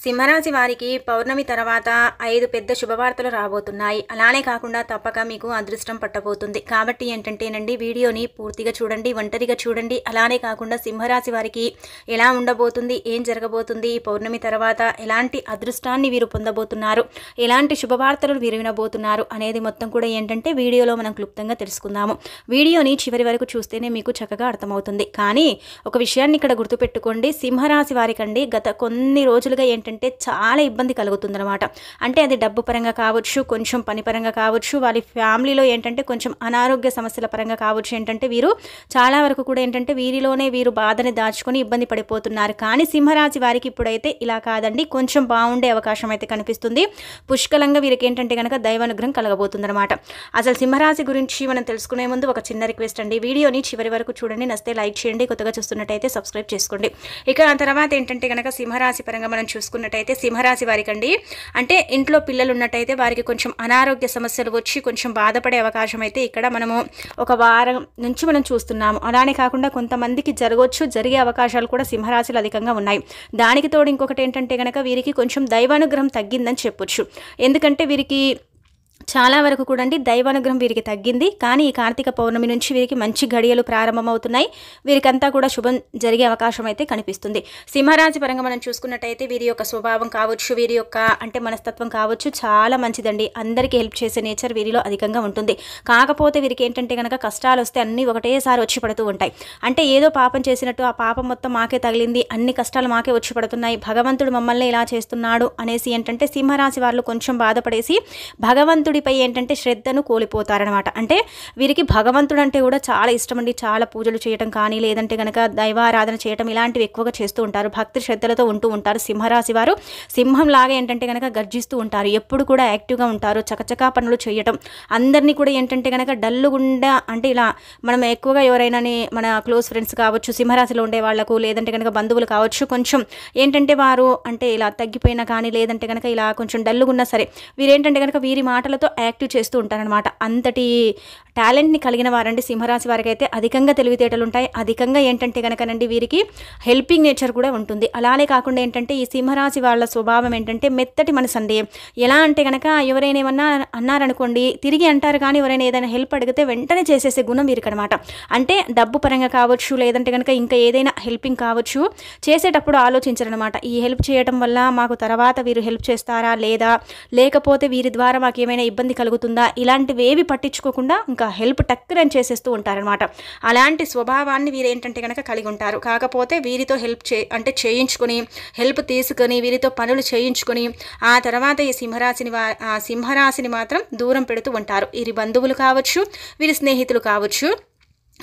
సింహరాశి వారికి పౌర్ణమి తర్వాత 5 పెద్ద శుభవార్తలు రాబోతున్నాయి. అలానే కాకుండా తప్పక మీకు అదృష్టం పట్టబోతుంది. కాబట్టి ఏంటంటేనండి వీడియోని పూర్తిగా చూడండి, ఒంటరిగా చూడండి. అలానే కాకుండా సింహరాశి వారికి ఎలా ఉండబోతుంది, ఏం జరగబోతుంది, ఈ పౌర్ణమి తర్వాత ఎలాంటి అదృష్టాన్ని వీరు పొందబోతున్నారు, ఎలాంటి శుభవార్తలు వీరు వినబోతున్నారు అనేది మొత్తం కూడా ఏంటంటే వీడియోలో మనం క్లుప్తంగా తెలుసుకుందాము. వీడియోని చివరి వరకు చూస్తేనే మీకు చక్కగా అర్థమవుతుంది. కానీ ఒక విషయాన్ని ఇక్కడ గుర్తుపెట్టుకోండి, సింహరాశి వారికండి గత కొన్ని రోజులుగా ఏంటంటే చాలా ఇబ్బంది కలుగుతుందన్నమాట. అంటే అది డబ్బు పరంగా కావచ్చు, కొంచెం పని పరంగా కావచ్చు, వాళ్ళ ఫ్యామిలీలో ఏంటంటే కొంచెం అనారోగ్య సమస్యల పరంగా కావచ్చు. ఏంటంటే వీరు చాలా వరకు కూడా ఏంటంటే వీరిలోనే వీరు బాధని దాచుకొని ఇబ్బంది పడిపోతున్నారు. కానీ సింహరాశి వారికి ఇప్పుడైతే ఇలా కాదండి, కొంచెం బాగుండే అవకాశం అయితే కనిపిస్తుంది. పుష్కలంగా వీరికి ఏంటంటే కనుక దైవానుగ్రహం కలగబోతుందన్నమాట. అసలు సింహరాశి గురించి మనం తెలుసుకునే ముందు ఒక చిన్న రిక్వెస్ట్ అండి, వీడియోని చివరి వరకు చూడండి, నచ్చితే లైక్ చేయండి, కొత్తగా చూస్తున్నట్టయితే సబ్స్క్రైబ్ చేసుకోండి. ఇక ఆ తర్వాత ఏంటంటే కనుక సింహరాశి పరంగా మనం చూసుకున్నట్టయితే సింహరాశి వారికి అండి అంటే ఇంట్లో పిల్లలు ఉన్నట్టయితే వారికి కొంచెం అనారోగ్య సమస్యలు వచ్చి కొంచెం బాధపడే అవకాశం అయితే ఇక్కడ మనము ఒక వారం నుంచి మనం చూస్తున్నాము. అలానే కాకుండా కొంతమందికి జరగవచ్చు, జరిగే అవకాశాలు కూడా సింహరాశిలో అధికంగా ఉన్నాయి. దానికి తోడు ఇంకొకటి ఏంటంటే కనుక వీరికి కొంచెం దైవానుగ్రహం తగ్గిందని చెప్పొచ్చు. ఎందుకంటే వీరికి చాలా వరకు కూడా అండి దైవానుగ్రహం వీరికి తగ్గింది. కానీ ఈ కార్తీక పౌర్ణమి నుంచి వీరికి మంచి గడియలు ప్రారంభమవుతున్నాయి. వీరికంతా కూడా శుభం జరిగే అవకాశం అయితే కనిపిస్తుంది. సింహరాశి పరంగా మనం చూసుకున్నట్టయితే వీరి యొక్క స్వభావం కావచ్చు, వీరి యొక్క అంటే మనస్తత్వం కావచ్చు చాలా మంచిదండి. అందరికీ హెల్ప్ చేసే నేచర్ వీరిలో అధికంగా ఉంటుంది. కాకపోతే వీరికి ఏంటంటే కనుక కష్టాలు వస్తే అన్నీ ఒకటేసారి వచ్చి పడుతూ ఉంటాయి. అంటే ఏదో పాపం చేసినట్టు ఆ పాపం మొత్తం మాకే తగిలింది, అన్ని కష్టాలు మాకే వచ్చి పడుతున్నాయి, భగవంతుడు మమ్మల్ని ఇలా చేస్తున్నాడు అనేసి ఏంటంటే సింహరాశి వాళ్ళు కొంచెం బాధపడేసి భగవంతుడిపై ఏంటంటే శ్రద్ధను కోల్పోతారనమాట. అంటే వీరికి భగవంతుడు అంటే కూడా చాలా ఇష్టం అండి. చాలా పూజలు చేయటం కానీ లేదంటే కనుక దైవారాధన చేయటం ఇలాంటివి ఎక్కువగా చేస్తూ ఉంటారు. భక్తి శ్రద్ధలతో ఉంటూ ఉంటారు. సింహరాశి వారు సింహం లాగా ఏంటంటే కనుక గర్జిస్తూ ఉంటారు. ఎప్పుడు కూడా యాక్టివ్గా ఉంటారు. చకచకా పనులు చేయటం, అందరినీ కూడా ఏంటంటే కనుక డల్లుగుండా అంటే ఇలా మనం ఎక్కువగా ఎవరైనా మన క్లోజ్ ఫ్రెండ్స్ కావచ్చు, సింహరాశిలో ఉండే వాళ్ళకు లేదంటే కనుక బంధువులు కావచ్చు, కొంచెం ఏంటంటే వారు అంటే ఇలా తగ్గిపోయినా కానీ లేదంటే కనుక ఇలా కొంచెం డల్లుగున్నా సరే వీరేంటంటే కనుక వీరి మాటలతో యాక్టివ్ చేస్తూ ఉంటారనమాట. అంతటి టాలెంట్ని కలిగిన వారండి సింహరాశి వారికి. అయితే అధికంగా తెలివితేటలు ఉంటాయి. అధికంగా ఏంటంటే కనుకనండి వీరికి హెల్పింగ్ నేచర్ కూడా ఉంటుంది. అలానే కాకుండా ఏంటంటే ఈ సింహరాశి వాళ్ళ స్వభావం ఏంటంటే మెత్తటి మనసు అండి. ఎలా అంటే కనుక ఎవరైనా ఏమన్నా అన్నారనుకోండి తిరిగి అంటారు, కానీ ఎవరైనా ఏదైనా హెల్ప్ అడిగితే వెంటనే చేసేసే గుణం వీరికి అనమాట. అంటే డబ్బు పరంగా కావచ్చు లేదంటే కనుక ఇంకా ఏదైనా హెల్పింగ్ కావచ్చు, చేసేటప్పుడు ఆలోచించరనమాట. ఈ హెల్ప్ చేయడం వల్ల మాకు తర్వాత వీరు హెల్ప్ చేస్తారా లేదా, లేకపోతే వీరి ద్వారా మాకు ఏమైనా ఇబ్బంది కలుగుతుందా, ఇలాంటివి ఏవి పట్టించుకోకుండా ఇంకా హెల్ప్ టక్కరని చేసేస్తూ ఉంటారనమాట. అలాంటి స్వభావాన్ని వీరు ఏంటంటే కనుక కలిగి ఉంటారు. కాకపోతే వీరితో హెల్ప్ అంటే చేయించుకొని హెల్ప్ తీసుకొని వీరితో పనులు చేయించుకొని ఆ తర్వాత ఈ సింహరాశిని మాత్రం దూరం పెడుతూ ఉంటారు. వీరి బంధువులు కావచ్చు, వీరి స్నేహితులు కావచ్చు,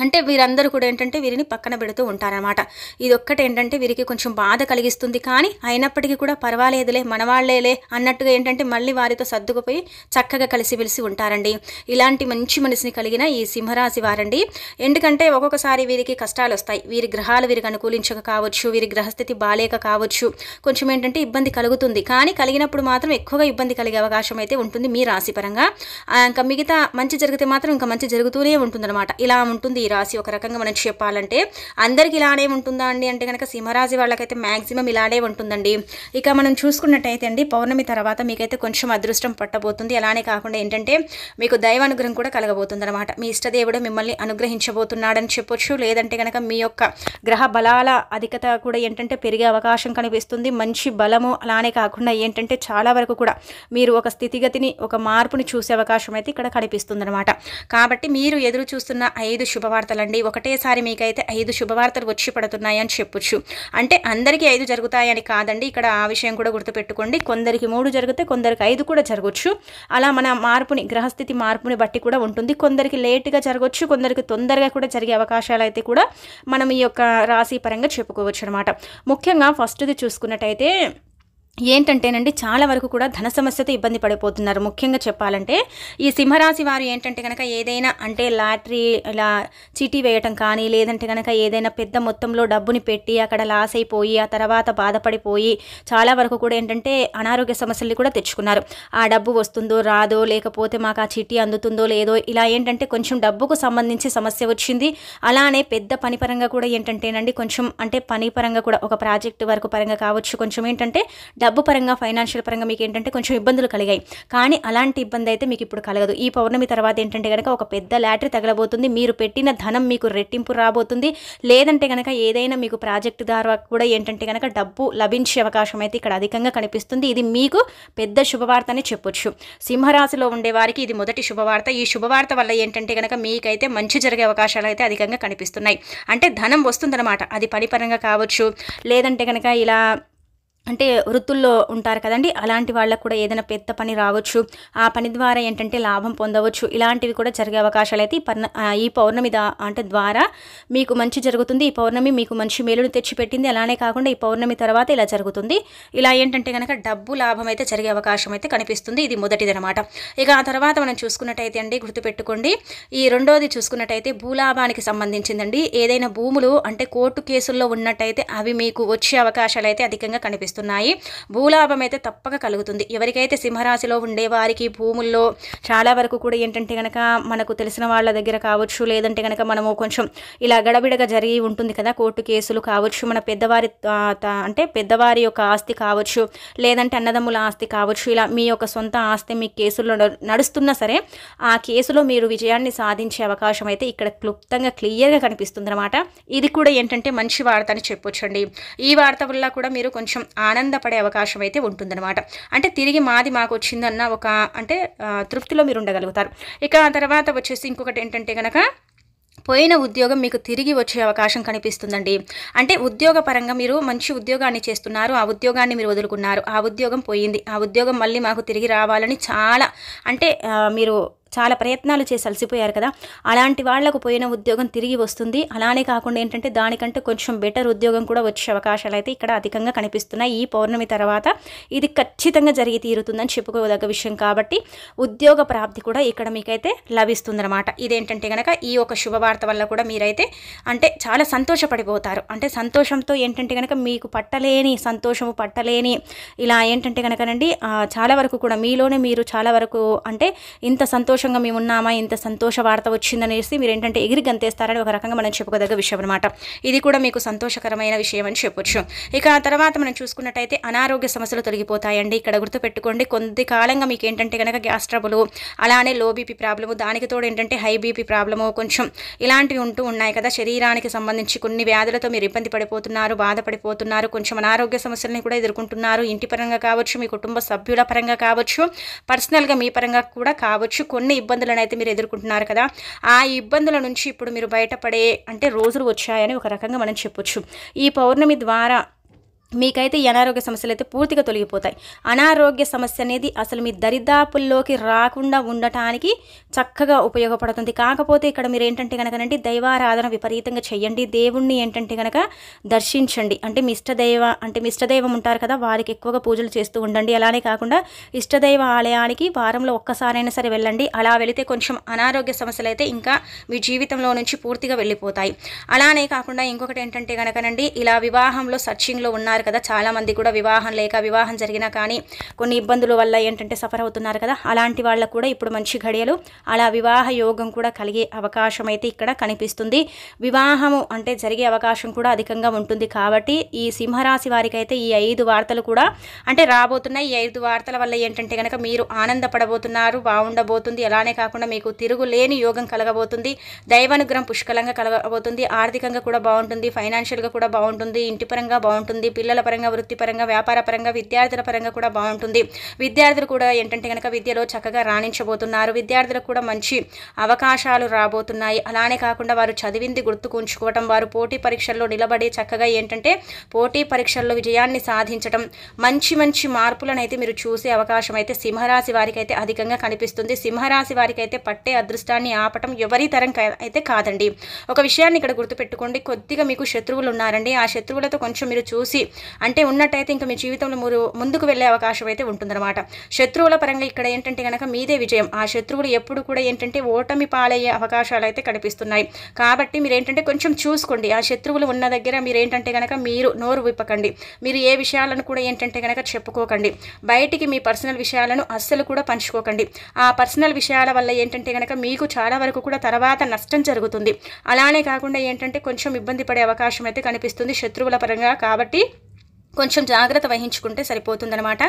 అంటే వీరందరూ కూడా ఏంటంటే వీరిని పక్కన పెడుతూ ఉంటారనమాట. ఇది ఒక్కటి ఏంటంటే వీరికి కొంచెం బాధ కలిగిస్తుంది. కానీ అయినప్పటికీ కూడా పర్వాలేదులే, మనవాళ్లేలే అన్నట్టుగా ఏంటంటే మళ్ళీ వారితో సర్దుకుపోయి చక్కగా కలిసిమెలిసి ఉంటారండి. ఇలాంటి మంచి మనసుని కలిగిన ఈ సింహరాశి వారండి. ఎందుకంటే ఒక్కొక్కసారి వీరికి కష్టాలు వస్తాయి. వీరి గ్రహాలు వీరికి అనుకూలించక కావచ్చు, వీరి గ్రహస్థితి బాలేక కావచ్చు, కొంచెం ఏంటంటే ఇబ్బంది కలుగుతుంది. కానీ కలిగినప్పుడు మాత్రం ఎక్కువగా ఇబ్బంది కలిగే అవకాశం అయితే ఉంటుంది మీ రాశి పరంగా. ఇంకా మిగతా మంచి జరిగితే మాత్రం ఇంకా మంచి జరుగుతూనే ఉంటుందన్నమాట. ఇలా ఉంటుంది ఈ రాశి. ఒక రకంగా మనం చెప్పాలంటే అందరికి ఇలానే ఉంటుందా అండి అంటే కనుక సింహరాశి వాళ్ళకైతే మ్యాక్సిమం ఇలానే ఉంటుందండి. ఇక మనం చూసుకున్నట్టయితే అండి పౌర్ణమి తర్వాత మీకైతే కొంచెం అదృష్టం పట్టబోతుంది. అలానే కాకుండా ఏంటంటే మీకు దైవానుగ్రహం కూడా కలగబోతుంది అనమాట. మీ ఇష్టదేవుడు మిమ్మల్ని అనుగ్రహించబోతున్నాడని చెప్పొచ్చు. లేదంటే కనుక మీ యొక్క గ్రహ బలాల అధికత కూడా ఏంటంటే పెరిగే అవకాశం కనిపిస్తుంది. మంచి బలము అలానే కాకుండా ఏంటంటే చాలా వరకు కూడా మీరు ఒక స్థితిగతిని ఒక మార్పుని చూసే అవకాశం అయితే ఇక్కడ కనిపిస్తుంది అనమాట. కాబట్టి మీరు ఎదురు చూస్తున్న 5 శుభవార్తలండి ఒకటేసారి మీకైతే 5 శుభవార్తలు వచ్చి పడుతున్నాయని చెప్పొచ్చు. అంటే అందరికీ 5 జరుగుతాయని కాదండి, ఇక్కడ ఆ విషయం కూడా గుర్తుపెట్టుకోండి. కొందరికి 3 జరిగితే కొందరికి 5 కూడా జరగవచ్చు. అలా మన మార్పుని గ్రహస్థితి మార్పుని బట్టి కూడా ఉంటుంది. కొందరికి లేట్గా జరగవచ్చు, కొందరికి తొందరగా కూడా జరిగే అవకాశాలు అయితే కూడా మనం ఈ యొక్క రాశి పరంగా చెప్పుకోవచ్చు అనమాట. ముఖ్యంగా ఫస్ట్ది చూసుకున్నట్టయితే ఏంటంటేనండి చాలా వరకు కూడా ధన సమస్యతో ఇబ్బంది పడిపోతున్నారు. ముఖ్యంగా చెప్పాలంటే ఈ సింహరాశి వారు ఏంటంటే కనుక ఏదైనా అంటే లాటరీ ఇలా చీటీ వేయటం కానీ లేదంటే కనుక ఏదైనా పెద్ద మొత్తంలో డబ్బుని పెట్టి అక్కడ లాస్ అయిపోయి ఆ తర్వాత బాధపడిపోయి చాలా వరకు కూడా ఏంటంటే అనారోగ్య సమస్యలు కూడా తెచ్చుకున్నారు. ఆ డబ్బు వస్తుందో రాదో, లేకపోతే మాకు ఆ చీటీ అందుతుందో లేదో, ఇలా ఏంటంటే కొంచెం డబ్బుకు సంబంధించి సమస్య వచ్చింది. అలానే పెద్ద పని పరంగా కూడా ఏంటంటేనండి కొంచెం అంటే పని పరంగా కూడా ఒక ప్రాజెక్ట్ వర్క్ పరంగా కావచ్చు, కొంచెం ఏంటంటే డబ్బు పరంగా ఫైనాన్షియల్ పరంగా మీకు ఏంటంటే కొంచెం ఇబ్బందులు కలిగాయి. కానీ అలాంటి ఇబ్బంది అయితే మీకు ఇప్పుడు కలగదు. ఈ పౌర్ణమి తర్వాత ఏంటంటే కనుక ఒక పెద్ద లాటరీ తగలబోతుంది. మీరు పెట్టిన ధనం మీకు రెట్టింపు రాబోతుంది. లేదంటే కనుక ఏదైనా మీకు ప్రాజెక్టు ద్వారా కూడా ఏంటంటే కనుక డబ్బు లభించే అవకాశం అయితే ఇక్కడ అధికంగా కనిపిస్తుంది. ఇది మీకు పెద్ద శుభవార్త అని చెప్పొచ్చు. సింహరాశిలో ఉండే వారికి ఇది మొదటి శుభవార్త. ఈ శుభవార్త వల్ల ఏంటంటే కనుక మీకైతే మంచి జరిగే అవకాశాలు అయితే అధికంగా కనిపిస్తున్నాయి. అంటే ధనం వస్తుందన్నమాట. అది పని పరంగా కావచ్చు, లేదంటే కనుక ఇలా అంటే వృత్తుల్లో ఉంటారు కదండి, అలాంటి వాళ్ళకు కూడా ఏదైనా పెద్ద పని రావచ్చు. ఆ పని ద్వారా ఏంటంటే లాభం పొందవచ్చు. ఇలాంటివి కూడా జరిగే అవకాశాలు అయితే ఈ పౌర్ణమి అంటే ద్వారా మీకు మంచి జరుగుతుంది. ఈ పౌర్ణమి మీకు మంచి మేలును తెచ్చిపెట్టింది. అలానే కాకుండా ఈ పౌర్ణమి తర్వాత ఇలా జరుగుతుంది. ఇలా ఏంటంటే కనుక డబ్బు లాభం అయితే జరిగే అవకాశం అయితే కనిపిస్తుంది. ఇది మొదటిది అనమాట. ఇక ఆ తర్వాత మనం చూసుకున్నట్టయితే అండి, గుర్తుపెట్టుకోండి, ఈ రెండోది చూసుకున్నట్టయితే భూలాభానికి సంబంధించిందండి. ఏదైనా భూములు అంటే కోర్టు కేసుల్లో ఉన్నట్టయితే అవి మీకు వచ్చే అవకాశాలు అయితే అధికంగా కనిపిస్తుంది. భూలాభం అయితే తప్పక కలుగుతుంది. ఎవరికైతే సింహరాశిలో ఉండే వారికి భూముల్లో చాలా వరకు కూడా ఏంటంటే కనుక మనకు తెలిసిన వాళ్ళ దగ్గర కావచ్చు, లేదంటే కనుక మనము కొంచెం ఇలా గడబిడగా జరిగి ఉంటుంది కదా, కోర్టు కేసులు కావచ్చు, మన పెద్దవారి అంటే పెద్దవారి యొక్క ఆస్తి కావచ్చు, లేదంటే అన్నదమ్ముల ఆస్తి కావచ్చు, ఇలా మీ యొక్క సొంత ఆస్తి మీ కేసుల్లో నడుస్తున్నా సరే ఆ కేసులో మీరు విజయాన్ని సాధించే అవకాశం అయితే ఇక్కడ క్లుప్తంగా క్లియర్గా కనిపిస్తుంది అనమాట. ఇది కూడా ఏంటంటే మంచి వార్త అని చెప్పొచ్చండి. ఈ వార్త వల్ల కూడా మీరు కొంచెం ఆనందపడే అవకాశం అయితే ఉంటుందన్నమాట. అంటే తిరిగి మాది మాకు వచ్చిందన్న ఒక అంటే తృప్తిలో మీరు ఉండగలుగుతారు. ఇక ఆ తర్వాత వచ్చేసి ఇంకొకటి ఏంటంటే కనుక పోయిన ఉద్యోగం మీకు తిరిగి వచ్చే అవకాశం కనిపిస్తుందండి. అంటే ఉద్యోగ పరంగా మీరు మంచి ఉద్యోగాన్ని చేస్తున్నారు, ఆ ఉద్యోగాన్ని మీరు వదులుకున్నారు, ఆ ఉద్యోగం పోయింది, ఆ ఉద్యోగం మళ్ళీ మాకు తిరిగి రావాలని చాలా అంటే మీరు చాలా ప్రయత్నాలు చేసి అలసిపోయారు కదా, అలాంటి వాళ్లకు పోయిన ఉద్యోగం తిరిగి వస్తుంది. అలానే కాకుండా ఏంటంటే దానికంటే కొంచెం బెటర్ ఉద్యోగం కూడా వచ్చే అవకాశాలు అయితే ఇక్కడ అధికంగా కనిపిస్తున్నాయి. ఈ పౌర్ణమి తర్వాత ఇది ఖచ్చితంగా జరిగి తీరుతుందని చెప్పుకోదగ్గ విషయం కాబట్టి ఉద్యోగ ప్రాప్తి కూడా ఇక్కడ మీకైతే లభిస్తుందన్నమాట. ఇదేంటంటే కనుక ఈ ఒక శుభవార్త వల్ల కూడా మీరైతే అంటే చాలా సంతోషపడిపోతారు. అంటే సంతోషంతో ఏంటంటే కనుక మీకు సంతోషము పట్టలేని ఇలా ఏంటంటే కనుకనండి చాలా వరకు కూడా మీలోనే మీరు చాలా వరకు అంటే ఇంత సంతోషంగా మేము ఉన్నామా, ఇంత సంతోష వార్త వచ్చిందనేసి మీరు ఏంటంటే ఎగిరి గంతేస్తారని ఒక రకంగా మనం చెప్పుకోదగ్గ విషయం అనమాట. ఇది కూడా మీకు సంతోషకరమైన విషయం అని చెప్పొచ్చు. ఇక ఆ తర్వాత మనం చూసుకున్నట్టయితే అనారోగ్య సమస్యలు తొలగిపోతాయండి. ఇక్కడ గుర్తుపెట్టుకోండి, కొద్ది కాలంగా మీకు ఏంటంటే కనుక గ్యాస్ ట్రబుల్, అలానే లో బీపీ ప్రాబ్లము, దానికి తోడు ఏంటంటే హై బీపీ ప్రాబ్లము కొంచెం ఇలాంటివి ఉంటూ ఉన్నాయి కదా. శరీరానికి సంబంధించి కొన్ని వ్యాధులతో మీరు ఇబ్బంది పడిపోతున్నారు, బాధపడిపోతున్నారు, కొంచెం అనారోగ్య సమస్యలని కూడా ఎదుర్కొంటున్నారు. ఇంటి పరంగా కావచ్చు, మీ కుటుంబ సభ్యుల పరంగా కావచ్చు, పర్సనల్గా మీ పరంగా కూడా కావచ్చు, కొన్ని ఇబ్బందులను అయితే మీరు ఎదుర్కొంటున్నారు కదా. ఆ ఇబ్బందుల నుంచి ఇప్పుడు మీరు బయటపడే అంటే రోజులు వచ్చాయని ఒక రకంగా మనం చెప్పొచ్చు. ఈ పౌర్ణమి ద్వారా మీకైతే ఈ అనారోగ్య సమస్యలు అయితే పూర్తిగా తొలగిపోతాయి. అనారోగ్య సమస్య అనేది అసలు మీ దరిదాపుల్లోకి రాకుండా ఉండటానికి చక్కగా ఉపయోగపడుతుంది. కాకపోతే ఇక్కడ మీరు ఏంటంటే కనుకనండి దైవారాధన విపరీతంగా చేయండి. దేవుణ్ణి ఏంటంటే కనుక దర్శించండి. అంటే మీ ఇష్టదైవం ఉంటారు కదా, వారికి ఎక్కువగా పూజలు చేస్తూ ఉండండి. అలానే కాకుండా ఇష్టదైవ ఆలయానికి వారంలో ఒక్కసారైనా సరే వెళ్ళండి. అలా వెళితే కొంచెం అనారోగ్య సమస్యలు అయితే ఇంకా మీ జీవితంలో నుంచి పూర్తిగా వెళ్ళిపోతాయి. అలానే కాకుండా ఇంకొకటి ఏంటంటే కనుకనండి ఇలా వివాహంలో సర్చింగ్లో ఉన్నారు కదా, చాలా మంది కూడా వివాహం లేక వివాహం జరిగినా కానీ కొన్ని ఇబ్బందుల వల్ల ఏంటంటే సఫర్ అవుతున్నారు కదా, అలాంటి వాళ్ళకు కూడా ఇప్పుడు మంచి ఘడియలు, అలా వివాహ యోగం కూడా కలిగే అవకాశం అయితే ఇక్కడ కనిపిస్తుంది. వివాహము అంటే జరిగే అవకాశం కూడా అధికంగా ఉంటుంది. కాబట్టి ఈ సింహరాశి వారికి అయితే ఈ 5 వార్తలు కూడా అంటే రాబోతున్నాయి. ఈ 5 వార్తల వల్ల ఏంటంటే కనుక మీరు ఆనందపడబోతున్నారు, బాగుండబోతుంది. అలానే కాకుండా మీకు తిరుగులేని యోగం కలగబోతుంది, దైవానుగ్రహం పుష్కలంగా కలగబోతుంది, ఆర్థికంగా కూడా బాగుంటుంది, ఫైనాన్షియల్గా కూడా బాగుంటుంది, ఇంటి పరంగా బాగుంటుంది, పిల్లల పరంగా, వృత్తిపరంగా, వ్యాపార పరంగా, విద్యార్థుల పరంగా కూడా బాగుంటుంది. విద్యార్థులు కూడా ఏంటంటే కనుక విద్యలో చక్కగా రాణించబోతున్నారు. విద్యార్థులకు కూడా మంచి అవకాశాలు రాబోతున్నాయి. అలానే కాకుండా వారు చదివింది గుర్తుకుంచుకోవటం, వారు పోటీ పరీక్షల్లో నిలబడి చక్కగా ఏంటంటే పోటీ పరీక్షల్లో విజయాన్ని సాధించడం, మంచి మార్పులను అయితే మీరు చూసే అవకాశం అయితే సింహరాశి వారికి అయితే అధికంగా కనిపిస్తుంది. సింహరాశి వారికి అయితే పట్టే అదృష్టాన్ని ఆపటం ఎవరి తరం అయితే కాదండి. ఒక విషయాన్ని ఇక్కడ గుర్తుపెట్టుకోండి, కొద్దిగా మీకు శత్రువులు ఉన్నారండి. ఆ శత్రువులతో కొంచెం మీరు చూసి అంటే ఉన్నట్టయితే ఇంకా మీ జీవితంలో మీరు ముందుకు వెళ్ళే అవకాశం అయితే ఉంటుందన్నమాట. శత్రువుల పరంగా ఇక్కడ ఏంటంటే కనుక మీదే విజయం. ఆ శత్రువులు ఎప్పుడు కూడా ఏంటంటే ఓటమి పాలయ్యే అవకాశాలు అయితే కనిపిస్తున్నాయి. కాబట్టి మీరు ఏంటంటే కొంచెం చూసుకోండి. ఆ శత్రువులు ఉన్న దగ్గర మీరు ఏంటంటే కనుక మీరు నోరు విప్పకండి. మీరు ఏ విషయాలను కూడా ఏంటంటే కనుక చెప్పుకోకండి. బయటికి మీ పర్సనల్ విషయాలను అస్సలు కూడా పంచుకోకండి. ఆ పర్సనల్ విషయాల వల్ల ఏంటంటే కనుక మీకు చాలా వరకు కూడా తర్వాత నష్టం జరుగుతుంది. అలానే కాకుండా ఏంటంటే కొంచెం ఇబ్బంది పడే అవకాశం అయితే కనిపిస్తుంది శత్రువుల పరంగా. కాబట్టి కొంచెం జాగ్రత్త వహించుకుంటే సరిపోతుందన్నమాట.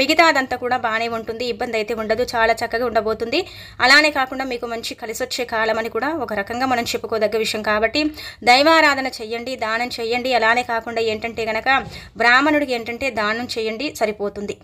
మిగతా అదంతా కూడా బాగానే ఉంటుంది, ఇబ్బంది అయితే ఉండదు, చాలా చక్కగా ఉండబోతుంది. అలానే కాకుండా మీకు మంచి కలిసొచ్చే కాలం అని కూడా ఒక రకంగా మనం చెప్పుకోదగ్గ విషయం. కాబట్టి దైవారాధన చెయ్యండి, దానం చెయ్యండి. అలానే కాకుండా ఏంటంటే గనక బ్రాహ్మణుడికి ఏంటంటే దానం చేయండి, సరిపోతుంది.